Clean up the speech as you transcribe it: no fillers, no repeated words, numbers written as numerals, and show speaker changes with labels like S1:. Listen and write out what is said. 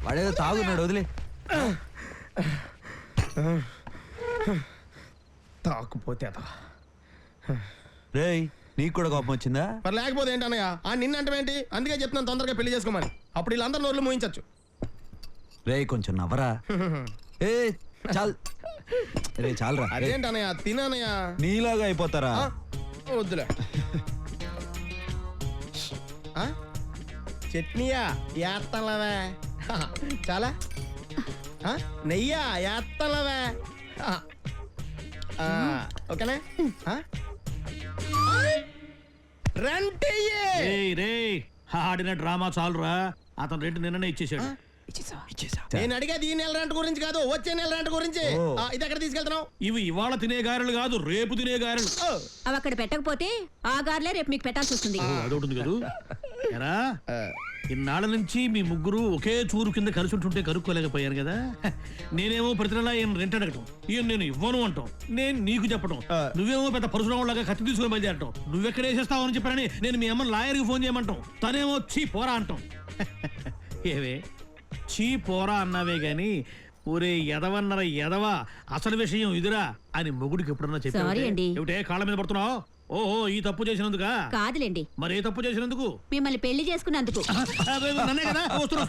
S1: వాడేదో తాగున్నాడు, వదిలే.
S2: తాకుపోతే అదా
S1: రేయ్, నీకు కూడా కోపం వచ్చిందా?
S2: మరి లేకపోతే ఏంటన్నయ్య? ఆ నిన్నంటే అందుకే చెప్తున్నాను తొందరగా పెళ్లి చేసుకోమని. అప్పుడు వీళ్ళందరూ నోళ్ళు మోయించచ్చు.
S1: రేయ్ కొంచెం నవ్వరా. ఏ చాల్ రే, చాలరా.
S2: అదేంటన్నయ్య, తినన్నయ్య.
S1: నీలాగా అయిపోతారా?
S2: వద్దులే. చట్నీయా ఏత్తలవే? చాలా నెయ్యా ఏత్తలవే? ఓకేనా?
S3: ఆడిన డ్రామా చాలురా. అతను రెంట్ నిన్ననే ఇచ్చేసాడు.
S2: నేను అడిగేది ఈ నెల రెంట్ గురించి కాదు, వచ్చే నెల రెంట్ గురించి. ఇది ఎక్కడ తీసుకెళ్తున్నావు?
S3: ఇవి ఇవాళ తినే గారెలు కాదు, రేపు తినే గారెలు.
S4: అవి అక్కడ పెట్టకపోతే ఆ గారెలే రేపు మీకు పెట్టాల్సి వస్తుంది.
S3: అదొకటి కదూ. ఎరా, ఇన్నాళ్ళ నుంచి మీ ముగ్గురు ఒకే చూరు కింద కలిసి ఉంటుంటే కనుక్కోలేకపోయాను కదా. నేనేమో ప్రతి నెల ఈయన రెంట్ అడగటం, ఈయన నేను ఇవ్వను అంటాం, నేను నీకు చెప్పడం, నువ్వేమో పెద్ద పరశురాము లాగా కత్తి తీసుకుని బయలుదేరటం, నువ్వెక్కడ వేసేస్తావు అని చెప్పారని నేను మీ అమ్మని లాయర్కి ఫోన్ చేయమంటాం, తనేమో చీ పోరా అంటాం. ఏవే చీ పోరా అన్నావే గాని ఒరే ఎదవన్నర ఎదవా అసలు విషయం ఇదిరా అని మొగుడికి ఎప్పుడన్నా
S4: సారీ అండి.
S3: చెప్పే కాళ్ళ మీద పడుతున్నావు? ఓహో, ఈ తప్పు చేసినందుకా?
S4: కాదులేండి,
S3: మరి ఏ తప్పు చేసినందుకు?
S4: మిమ్మల్ని పెళ్లి చేసుకున్నందుకు.
S3: నన్నే కదా వస్తున్నా.